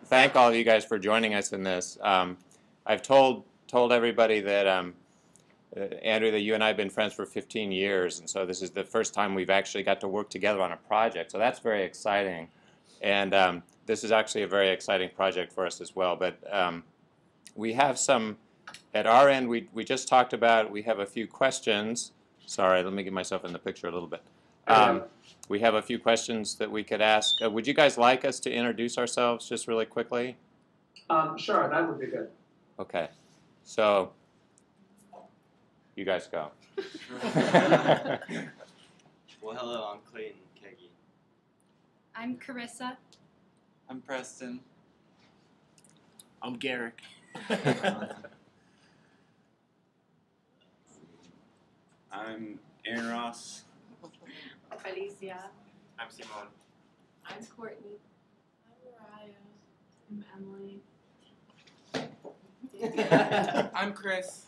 thank all of you guys for joining us in this. I've told everybody that Andrew, that you and I have been friends for 15 years, and so this is the first time we've actually got to work together on a project. So that's very exciting, and this is actually a very exciting project for us as well. But we have some at our end. We just talked about. We have a few questions. Sorry, let me get myself in the picture a little bit. We have a few questions that we could ask. Would you guys like us to introduce ourselves just really quickly? Sure, that would be good. Okay, so you guys go. Well, hello, I'm Clayton Keggy. I'm Carissa. I'm Preston. I'm Garrick. I'm Aaron Ross. Alicia. I'm Simone. I'm Courtney. I'm Mariah. I'm Emily. I'm Chris.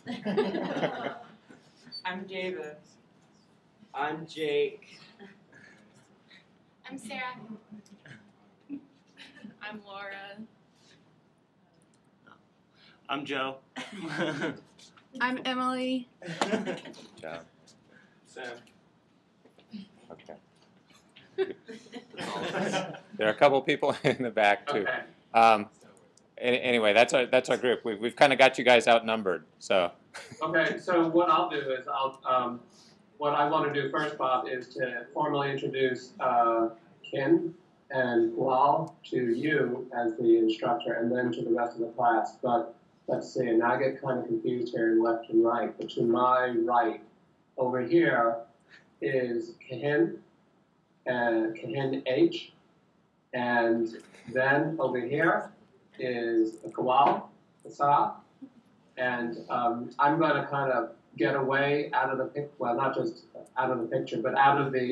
I'm David. I'm Jake. I'm Sarah. I'm Laura. I'm Joe. I'm Emily. Joe. Sam. Okay. There are a couple people in the back too. Okay. Anyway, that's our group. We've kind of got you guys outnumbered. So. Okay. So what I'll do is what I want to do first, Bob, is to formally introduce Ken and Lal to you as the instructor, and then to the rest of the class. But let's see. Now I get kind of confused here in left and right. But to my right, over here, is Kahin and Kahin H, and then over here is Kawal Asa, and I'm going to kind of get away out of the picture, well, not just out of the picture, but out of the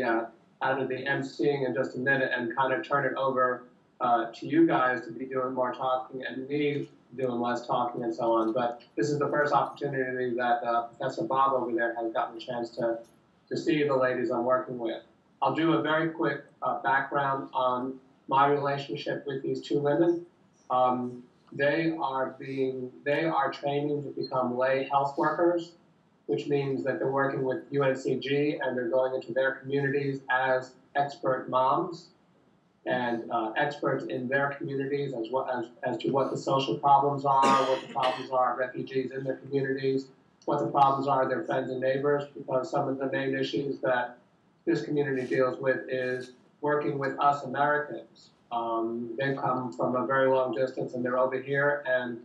emceeing in just a minute, and kind of turn it over to you guys to be doing more talking and me doing less talking and so on. But this is the first opportunity that Professor Bob over there has gotten a chance to see the ladies I'm working with. I'll do a very quick background on my relationship with these two women. They are training to become lay health workers, which means that they're working with UNCG and they're going into their communities as expert moms and experts in their communities as to what the social problems are, what the problems are of refugees in their communities, what the problems are of their friends and neighbors, because some of the main issues that this community deals with is working with us Americans. They've come from a very long distance and they're over here, and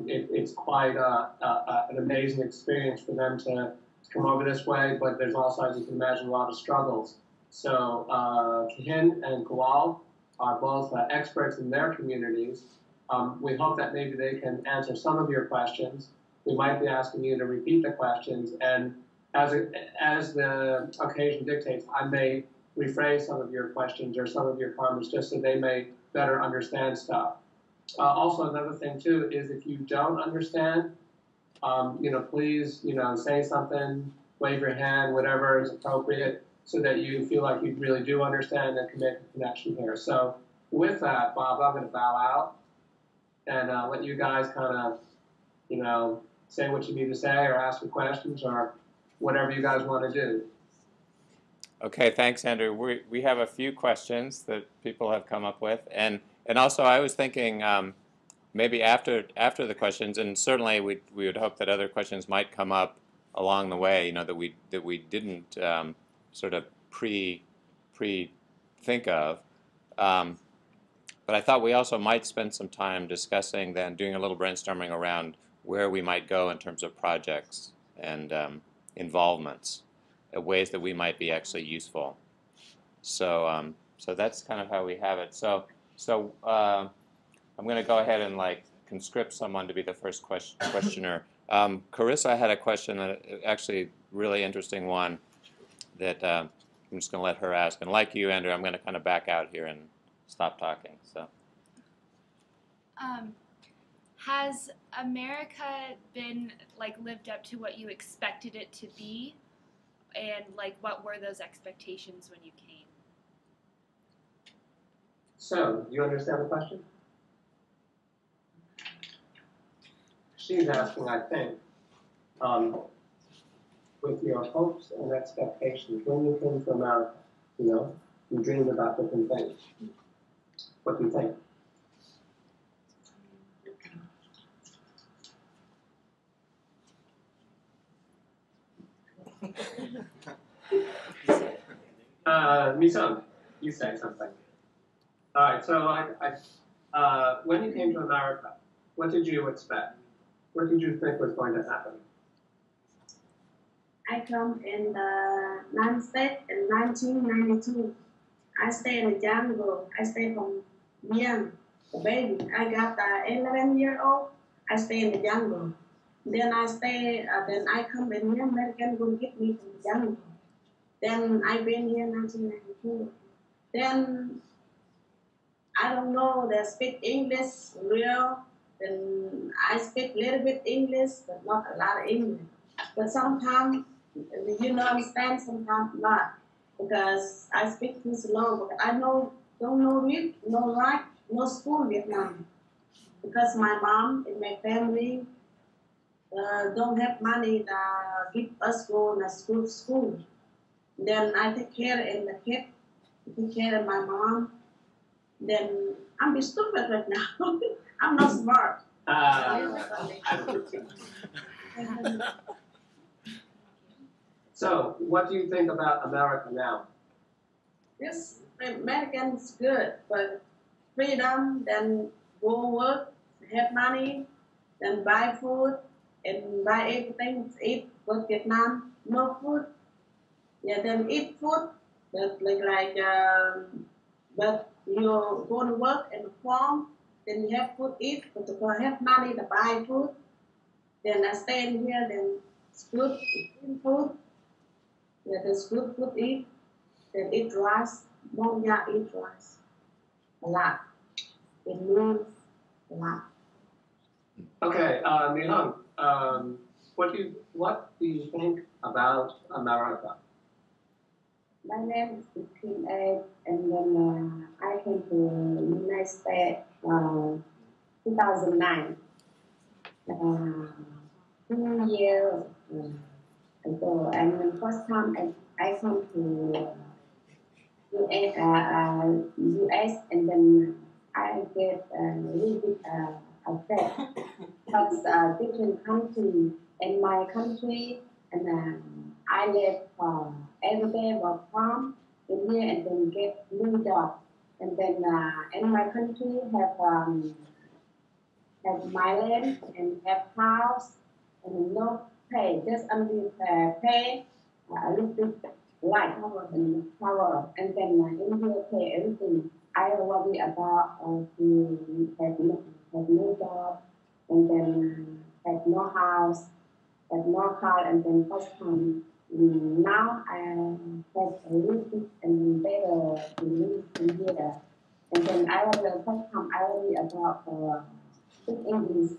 it's quite an amazing experience for them to come over this way, but there's also, as you can imagine, a lot of struggles. So Kahin and Kawal are both experts in their communities. We hope that maybe they can answer some of your questions. We might be asking you to repeat the questions, and as the occasion dictates, I may rephrase some of your questions or some of your comments just so they may better understand stuff. Also, another thing too is if you don't understand, please, say something, wave your hand, whatever is appropriate, so that you feel like you really do understand and can make a connection here. So with that, Bob, I'm going to bow out and let you guys kind of, say what you need to say or ask your questions or whatever you guys want to do. Okay, thanks, Andrew. We have a few questions that people have come up with, and also I was thinking maybe after the questions, and certainly we would hope that other questions might come up along the way, that we didn't sort of pre think of. But I thought we also might spend some time discussing then, doing a little brainstorming around where we might go in terms of projects and involvements, ways that we might be actually useful. So so that's kind of how we have it. So I'm going to go ahead and conscript someone to be the first questioner. Carissa had a question, that actually really interesting one, that I'm just going to let her ask. And like you, Andrew, I'm going to kind of back out here and stop talking. So. Has America been lived up to what you expected it to be, and what were those expectations when you came? So, do you understand the question? she's asking, I think, with your hopes and expectations when you came to America, you dreamed about different things. What do you think? Misung, you say something. All right, so when you came to America, what did you expect? What did you think was going to happen? I come in the United States in 1992. I stay in the jungle. I stay from young, a baby. I got 11-year-old. I stay in the jungle. Then I come in here. American will get me from the jungle. Then I been here in 1992. Then I don't know. They speak English real. Then I speak a little bit English, but not a lot of English. But sometimes understand, sometimes not, because I speak too slow. But I don't know read, no write, no school Vietnam, because my mom and my family don't have money to give us go to school. Then I take care of the kid, take care of my mom. Then I'm be stupid right now. I'm not smart. So, what do you think about America now? Yes, American's good, but freedom, then go work, have money, then buy food, and buy everything to eat. But Vietnam, no food. Yeah, then eat food, but but you go to work in the farm, then you have food eat, but you have money to buy food. Then I stay in here, then it's good, eat food. Yeah, there's good food eat. Then eat rice, montagnard eat rice. A lot. It means a lot. Okay, Mihung, what do you think about America? My name is Kim A, and then I came to United States 2009. 2 years ago, and the first time I come to US, and then I get a little bit affect because different country in my country, and I live every day work farm in here, and then get new job, and then in my country have my land and have house and no pay, just only pay a little bit light and power, and then in here pay everything. I worry about to have no job, and then have no house, have no car, and then first time now I have a little bit and better to live in here, and then I was the first time I worry about speak English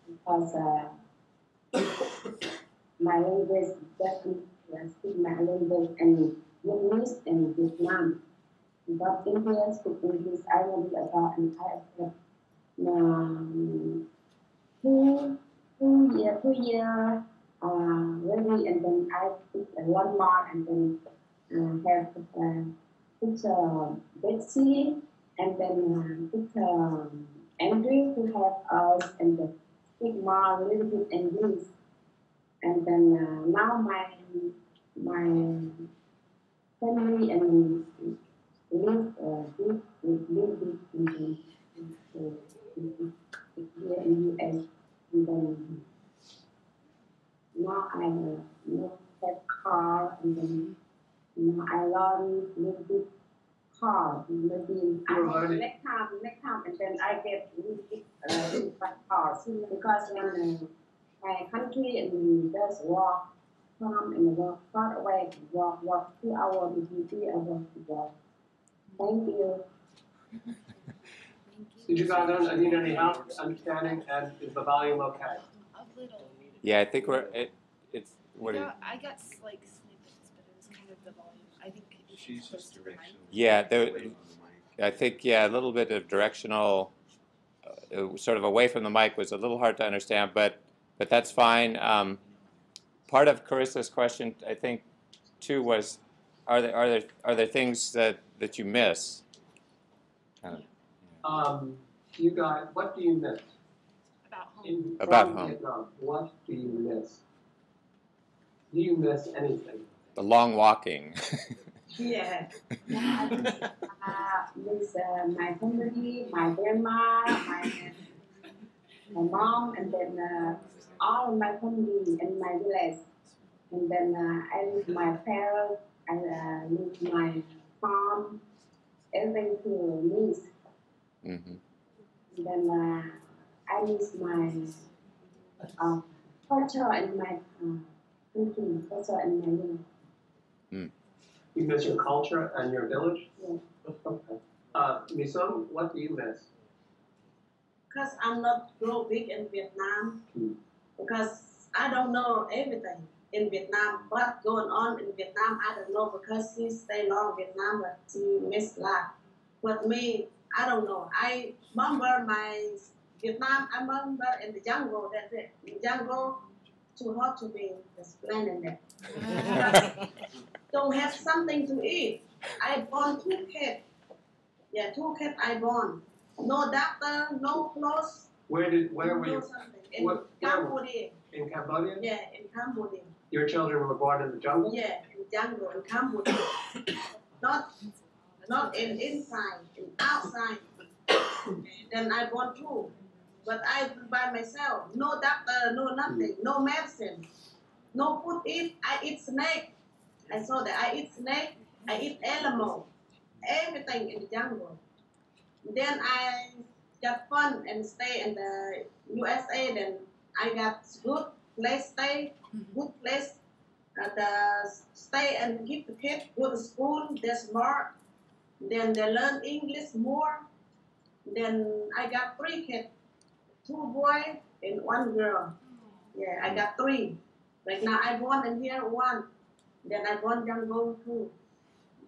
because my language doesn't speak my language and Vietnamese and Vietnam. But in here speak English, I will be about, and I have 2 year really, and then I speak one more, and then have picture Betsy, and then picture Andrew who have us, and then speak more a little bit English, and then now my family and live here in US, and then now I have car, and then I learn a little bit car, maybe next time, and then I get a little bit car, because when my country and just walk from and walk far away, walk 2 hours, maybe 3 hours to walk. Thank you. Did you guys need any help understanding, and is the volume okay? A little. Yeah, I think it's what do you? I got like snippets, but it was kind of the volume. I think it's She's close just to the mic. directional. Yeah, there, Away from the mic. I think a little bit of directional, sort of away from the mic was a little hard to understand, but but that's fine. Part of Carissa's question, I think, too, was, are there things that you miss? Kind of. You guys, what do you miss? About home. About from home. Vietnam, what do you miss? Do you miss anything? The long walking. Yeah. I miss my family, my grandma, my mom, and then all of my family and my village. And then I leave my parents, I leave my farm, everything to miss. Mm-hmm. And then I miss my culture and my country, culture and my village. You miss your culture and your village? Yeah. Okay. Misung, what do you miss? Because I'm not grow big in Vietnam, because I don't know everything in Vietnam. What going on in Vietnam, I don't know, because she stay long in Vietnam, but she miss life. But me, I don't know. I remember my Vietnam, I remember in the jungle, that's it. In the jungle, too hot to be explaining that. Don't have something to eat. I born 2 kids. Yeah, 2 kids I born. No doctor, no clothes. Where were no you? something. In Where Cambodia. In Cambodia? Yeah, in Cambodia. Your children were born in the jungle? Yeah, in jungle, in Cambodia. Not in inside, in outside. Then I born 2. But I by myself. No doctor, no nothing, no medicine. No food eat. I eat snake. I saw that I eat snake, I eat animal, everything in the jungle. Then I got fun and stay in the USA. Then I got good place stay, good place stay and keep the kids go to school. They're smart. Then they learn English more. Then I got 3 kids, 2 boys and 1 girl. Yeah, I got 3. Right now I born in here 1. Then I born jungle 2.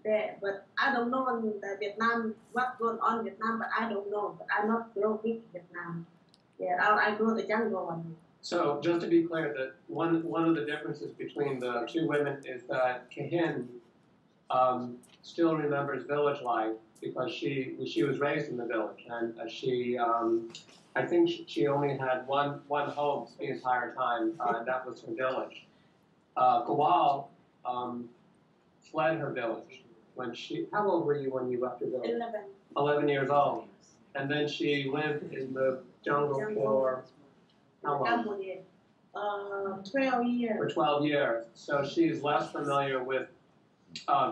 There, but I don't know in the Vietnam what going on in Vietnam, but I don't know. But I not grow big Vietnam. Yeah, I grow the jungle one. So just to be clear, that one of the differences between the 2 women is that Kahin still remembers village life because she was raised in the village, and I think she only had one home the entire time, and that was her village. Kawal fled her village when how old were you when you left your village? 11. 11 years old. And then she lived in the jungle for how long? Cambodia. 12 years. For 12 years. So she's less familiar with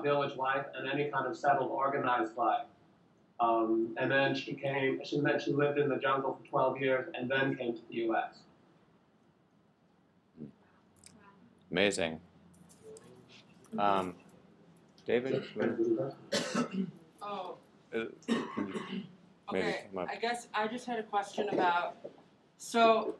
village life and any kind of settled, organized life. And then she lived in the jungle for 12 years and then came to the U.S. Amazing. David? Oh, Can you maybe okay. come up? I guess I just had a question about, so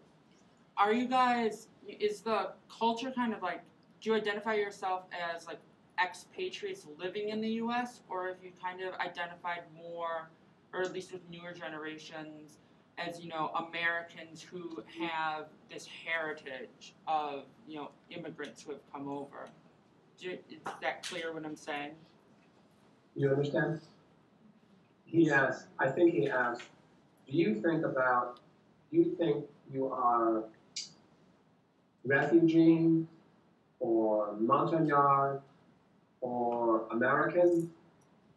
are you guys, is the culture kind of like, do you identify yourself as like expatriates living in the U.S., or have you kind of identified more, or at least with newer generations, as, you know, Americans who have this heritage of, you know, immigrants who have come over? Is that clear what I'm saying? You understand? I think he asked, do you think you are refugee or montagnard or American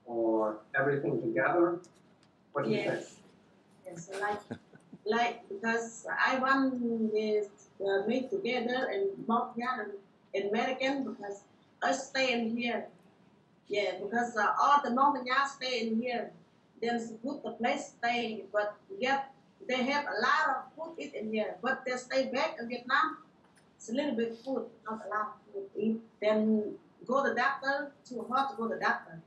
or everything together? What do you think? Yes, like because I want is meet together and montagnard and American because us stay in here. Yeah, because all the montagnard stay in here. Then it's good the place stay, but yet they have a lot of food eat in here. But they stay back in Vietnam. It's a little bit food, not a lot of food eat. Then go to the doctor, too hot to go to the doctor.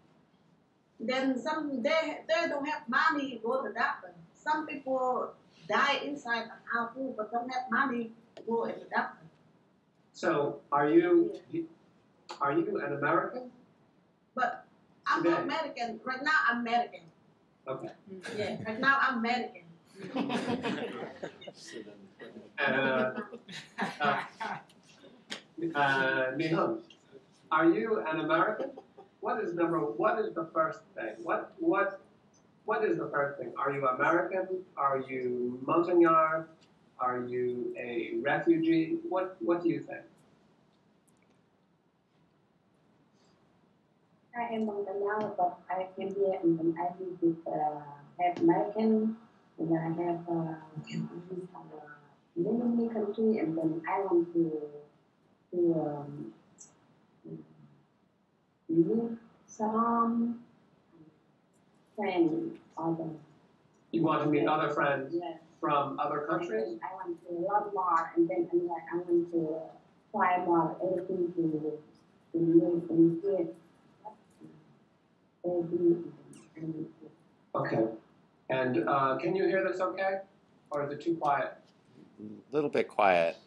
Then some they don't have money to go to the doctor. Some people die inside our food but don't have money to go to the doctor. So are you an American? But I'm not American. Right now I'm American. Okay. Yeah, right now I'm American. Nihon, are you an American? What is the first thing? What is the first thing? Are you American? Are you montagnard? Are you a refugee? What do you think? I am montagnard, but I came here and then I live with have American and I have many country and then I want to meet some friends other. You want to meet other friends Yes. from other countries? I want to learn more and then I want to try more everything to live in here. Okay. And can you hear this okay? Or is it too quiet? A little bit quiet.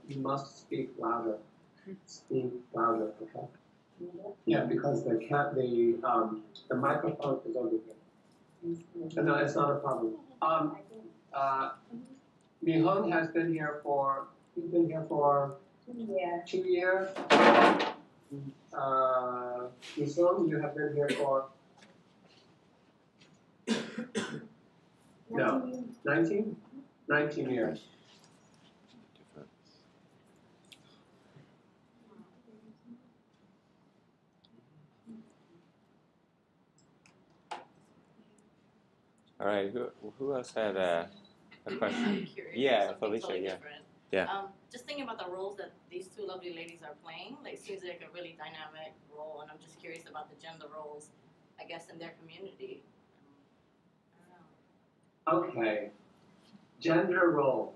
You must speak louder. Speak louder, okay? Yeah, because the microphone is over here. No, it's not a problem. Mihon has been here for, he's been here for 2 years. Misung, you have been here for 19? 19 years. All right, who else had a question? I'm curious. Yeah, something Felicia, totally yeah. different. Yeah. Just thinking about the roles that these two lovely ladies are playing, like seems like a really dynamic role, and I'm just curious about the gender roles, I guess, in their community. I don't know. Okay. Gender roles.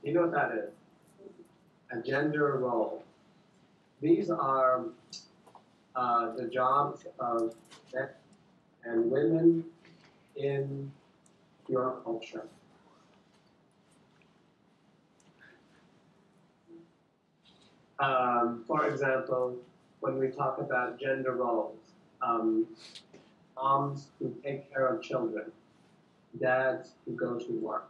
You know what that is? A gender role. These are the jobs of men and women in your culture. For example, when we talk about gender roles, moms who take care of children, dads who go to work.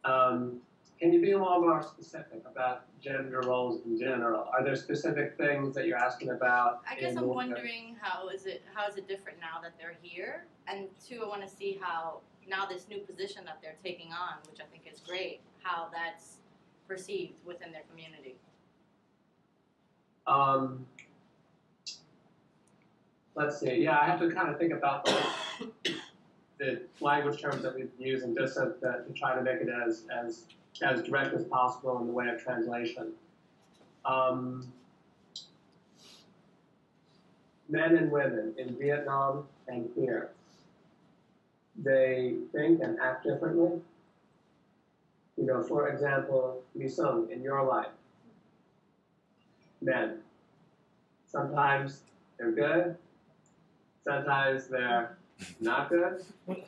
Can you be a little more specific about gender roles in general? Are there specific things that you're asking about? I guess I'm wondering how is it different now that they're here, and two, I want to see how now this new position that they're taking on, which I think is great, how that's perceived within their community. Let's see. Yeah, I have to kind of think about the language terms that we've used and just to try to make it as direct as possible in the way of translation. Men and women in Vietnam and here, they think and act differently. You know, for example, Misung, in your life, men, sometimes they're good, sometimes they're not good. Can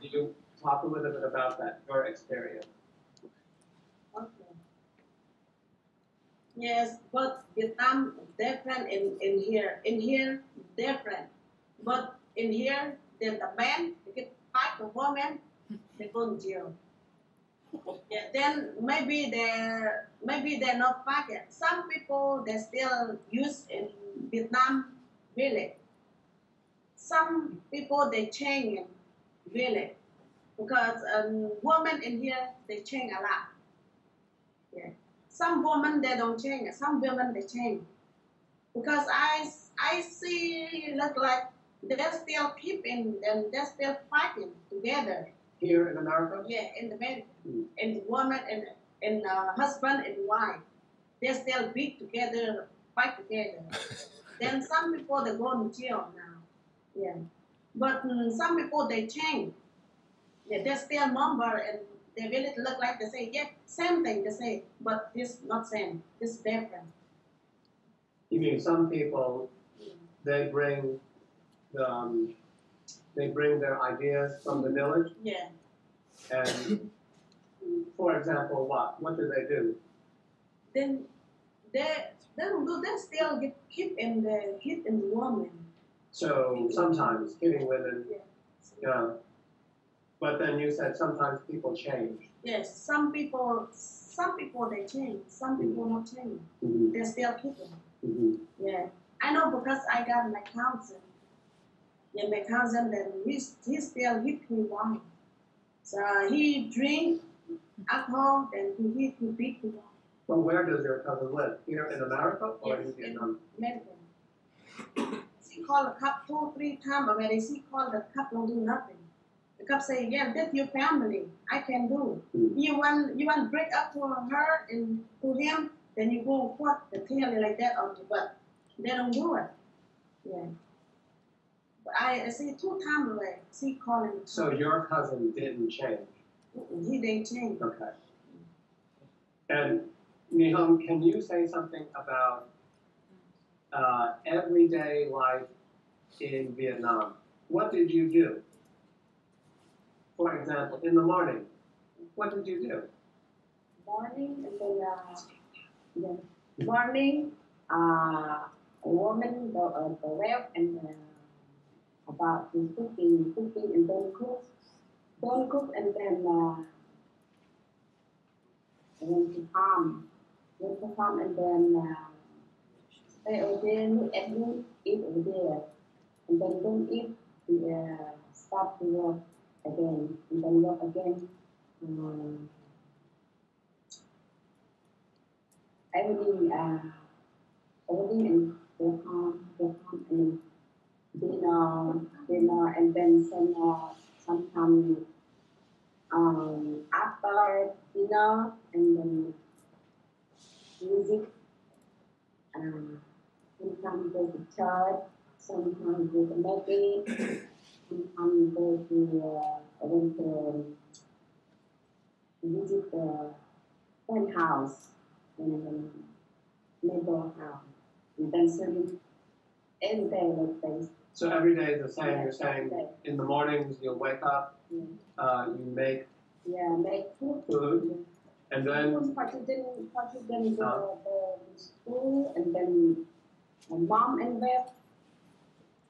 you talk a little bit about that, your experience? Okay. Yes, but Vietnam different in here. In here, different. But in here, then the man, they get fight the woman, they go to jail. Yeah, then maybe they're not fighting. Some people they still use in Vietnam village. Some people they change in village because women in here they change a lot. Yeah. Some women they don't change. Some women they change because I see look like they still keeping them. They still fighting together. Here in America? Yeah, in the marriage, and woman and husband and wife, they still beat together, fight together. Then some people they go to jail now. Yeah, but some people they change. Yeah, they still member and they really look like they say yeah, same thing they say, but this not same. This different. You mean some people they bring their ideas from the village? Yeah. And for example, what do they do? Then they don't do. They still get hit in the woman. So sometimes hitting women, yeah. But then you said sometimes people change. Yes, some people they change. Some people not change. Mm-hmm. They're still people. Mm-hmm. Yeah, I know because I got my cousin. Yeah, my cousin then he still hit me wine. So he drink alcohol, then he hit me big wine. Well, where does your cousin live? Here in America or Yes, in Vietnam? Melbourne. She called a cup 2-3 times, but when she called the cup don't do nothing. The cup say, yeah, that's your family. I can do. You want break up to her and to him, then you go what the tail like that on you, but they don't do it. Yeah. But I see 2 times already. She calling me. So your cousin didn't change. He didn't change. Okay. And Nihong, can you say something about everyday life in Vietnam? What did you do? For example, in the morning, what did you do? Morning and then morning, a woman go well and about cooking and then cook and then went to farm and then stay over there, look at me, eat over there, and then don't eat, start to work again, and then work again. Everything and go home and dinner, and then sometimes after dinner and then music. Sometimes go to church, sometimes go to movie, sometimes go to visit the friend house and neighbor house, and then sleep every day like this. So every day is the same. Yeah, You're saying every day. in the mornings you'll wake up, you make Make food. food, and then For children go to school, and then my mom and dad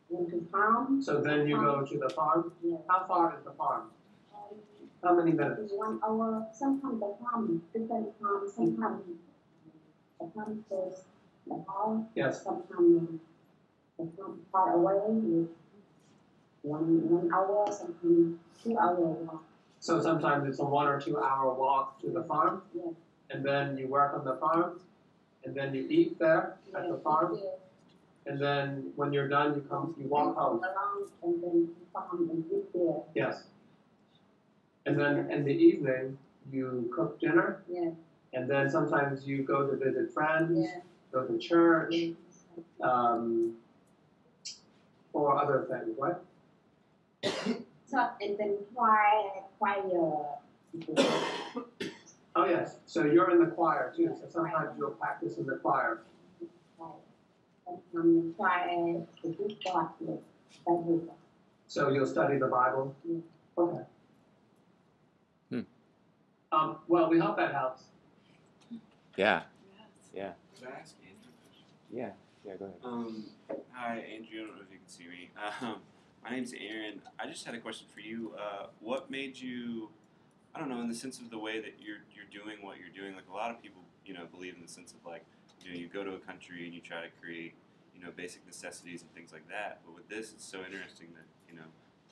went to farm. so then you go to the farm. Yeah. How far is the farm? How many minutes? 1 hour. Sometimes the farm, different farm. Sometimes the farm close the house. Yes. Sometimes the farm far away. One hour. Sometimes 2 hour walk. So sometimes it's a 1 or 2 hour walk to the farm, Yeah. and then you work on the farm, and then you eat there at the farm, and then when you're done, you walk home. Along and then farm and eat there. Yes. And then in the evening, you cook dinner, Yeah. and then sometimes you go to visit friends, Yeah. go to church, or other things, right? And then choir. Oh yes, so you're in the choir too, so sometimes you'll practice in the choir. Choir to do God with that. So you'll study the Bible? Yeah. Okay. Well, we hope that helps. Yeah. Could I ask Andrew a question? Yeah. Yeah. Go ahead. Hi, Andrew. I don't know if you can see me. My name's Aaron. I just had a question for you. What made you, I don't know, in the sense of the way that you're doing what you're doing, like a lot of people, believe in the sense of like, you go to a country and you try to create, basic necessities and things like that. But with this, it's so interesting that, you're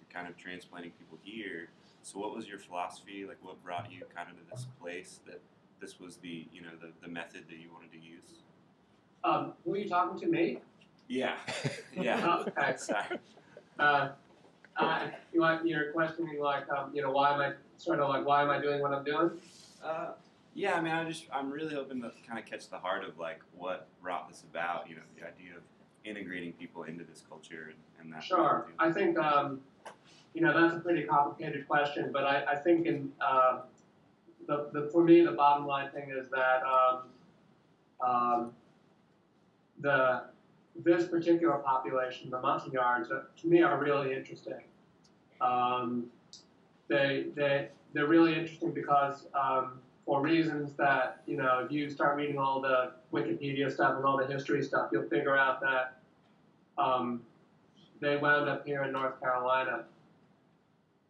kind of transplanting people here. So what was your philosophy? Like what brought you kind of to this place that this was the, the method that you wanted to use? Who are you talking to, me? Yeah. Yeah. Okay. Sorry. You're questioning like, why am I doing what I'm doing? Yeah, I mean, I'm really hoping to kind of catch the heart of like what brought this about. The idea of integrating people into this culture and that. Sure. I think that's a pretty complicated question, but I think for me the bottom line thing is that this particular population, the montagnards, to me are really interesting. They're really interesting because for reasons that if you start reading all the Wikipedia stuff and all the history stuff, you'll figure out that they wound up here in North Carolina.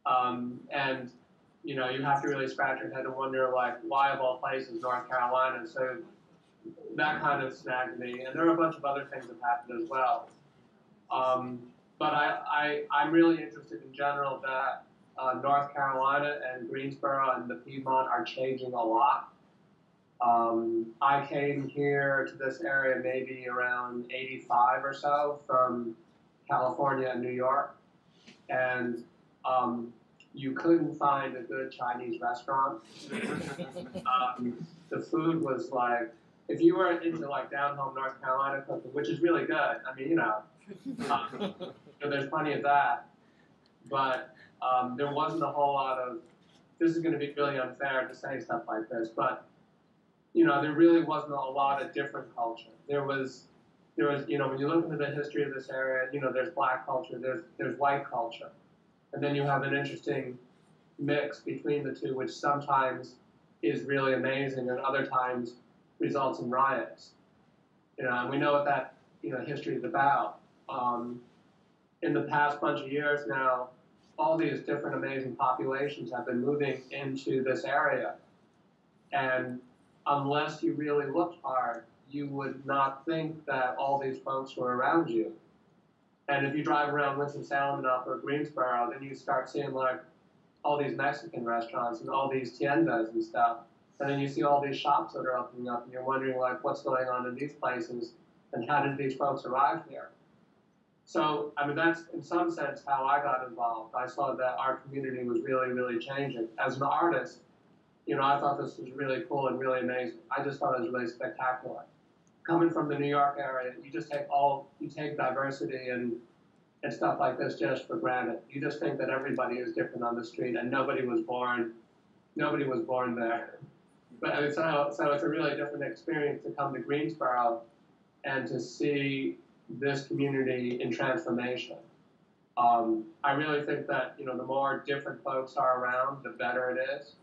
And you know, you have to really scratch your head and wonder, like, why of all places North Carolina? So that kind of snagged me. And there are a bunch of other things that happened as well. But I'm really interested in general that North Carolina and Greensboro and the Piedmont are changing a lot. I came here to this area maybe around 85 or so from California and New York. And you couldn't find a good Chinese restaurant. The food was like, if you were into like down home North Carolina cooking, which is really good. I mean, you know, there's plenty of that. But there wasn't a whole lot of, this is going to be really unfair to say stuff like this, but you know, there really wasn't a lot of different culture. There was, you know, when you look into the history of this area, you know, there's black culture, there's white culture. And then you have an interesting mix between the two, which sometimes is really amazing and other times results in riots. You know, and we know what that, you know, history is about. In the past bunch of years now, all these different amazing populations have been moving into this area. And unless you really looked hard, you would not think that all these folks were around you. And if you drive around Winston-Salem enough or Greensboro, then you start seeing like all these Mexican restaurants and all these tiendas and stuff. And then you see all these shops that are opening up and you're wondering like what's going on in these places and how did these folks arrive here? So, I mean, that's in some sense how I got involved. I saw that our community was really, really changing. As an artist, you know, I thought this was really cool and really amazing. I just thought it was really spectacular. Coming from the New York area, you just take diversity and stuff like this just for granted. You just think that everybody is different on the street and nobody was born there. But I mean, so it's a really different experience to come to Greensboro and to see this community in transformation. I really think that, you know, the more different folks are around, the better it is.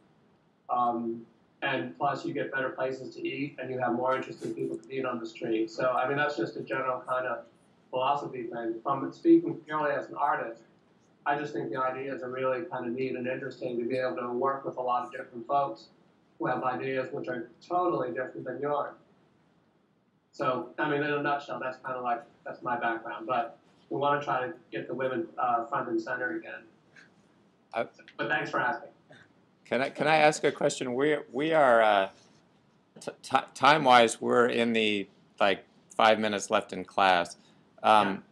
And plus you get better places to eat and you have more interesting people to eat on the street. So, I mean, that's just a general kind of philosophy thing. From speaking purely as an artist, I just think the ideas are really kind of neat and interesting to be able to work with a lot of different folks who have ideas which are totally different than yours. So, I mean, in a nutshell, that's kind of like, that's my background. But we want to try to get the women front and center again. But thanks for asking. Can I ask a question? We are time-wise, we're in the like 5 minutes left in class. I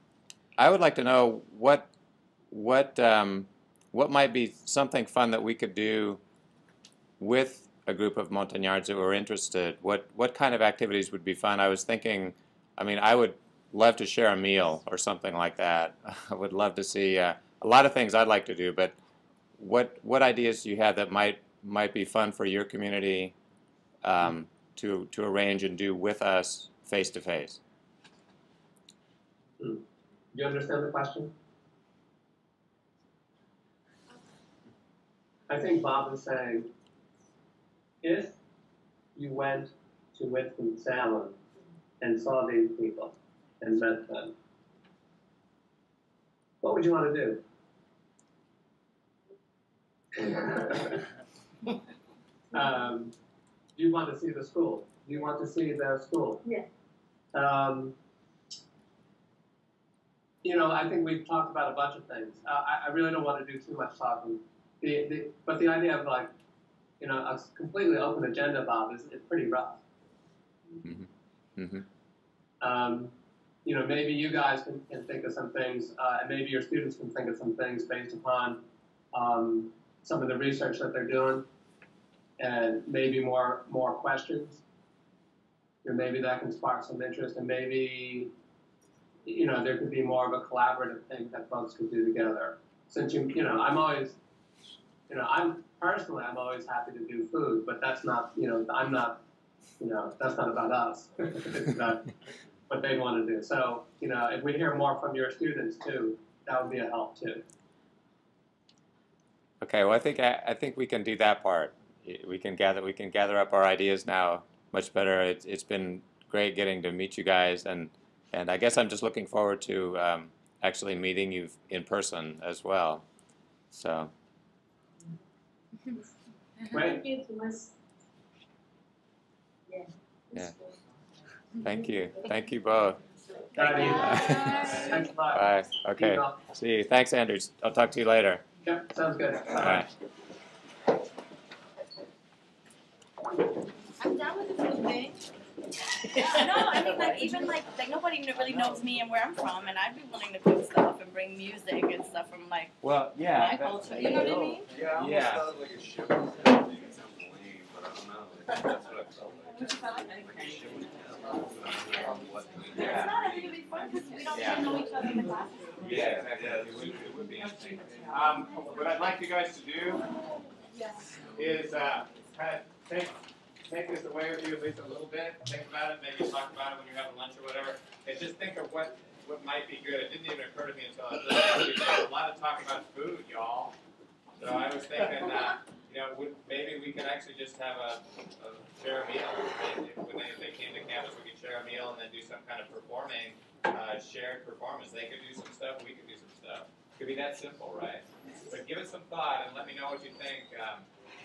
would like to know what might be something fun that we could do with a group of montagnards that were interested. What kind of activities would be fun? I was thinking, I mean, I would love to share a meal or something like that. I would love to see a lot of things I'd like to do, but what ideas do you have that might be fun for your community to arrange and do with us face to face? Do you understand the question? I think Bob was saying, if you went to Winston-Salem and saw these people and met them, what would you want to do? Do you want to see the school? Do you want to see their school? Yeah. You know, I think we've talked about a bunch of things. I really don't want to do too much talking. But the idea of like, you know, a completely open agenda, Bob, is pretty rough. Mm-hmm. Mm-hmm. You know, maybe you guys can think of some things, and maybe your students can think of some things based upon some of the research that they're doing, and maybe more questions. And maybe that can spark some interest, and maybe, you know, there could be more of a collaborative thing that folks could do together. Since you know, I'm always happy to do food, but that's not, you know, that's not about us. It's about what they want to do. So, you know, if we hear more from your students too, that would be a help too. Okay, well, I think we can do that part. We can gather up our ideas now much better. It's been great getting to meet you guys, and I guess I'm just looking forward to actually meeting you in person as well. So Great. Thank you so much. Yeah. Yeah. Thank you. Thank you both. Got it. Bye. Thanks a lot. Bye. See you Okay. all. See you. Thanks, Andrews. I'll talk to you later. Yep, sounds good. All right. I'm down with the food thing. No, I mean like even like nobody really knows me and where I'm from, and I'd be willing to cook stuff and bring music and stuff from like Well, my culture. You know what I mean? Yeah, I almost Yeah. thought of like a show. It sounds lame, but I don't know. Like, that's what I felt like. Like a show and tell. But I don't know what It's not. I think it'd be fun because we don't Yeah. even know each other in the classes. Yeah, exactly. It would be interesting. What I'd like you guys to do is kind of take this away with you at least a little bit. Think about it. Maybe talk about it when you're having lunch or whatever. And just think of what might be good. It didn't even occur to me until I was there's a lot of talk about food, y'all. So I was thinking, maybe we could actually just have a share a meal. When they came to campus, we could share a meal and then do some kind of performing, shared performance. They could do some stuff, we could do some stuff. It could be that simple, right? But give it some thought and let me know what you think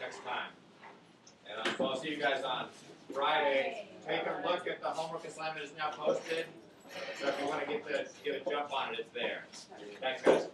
next time. And so I'll see you guys on Friday. Take a look at the homework assignment is now posted. So if you want to get a jump on it, it's there. Thanks, guys.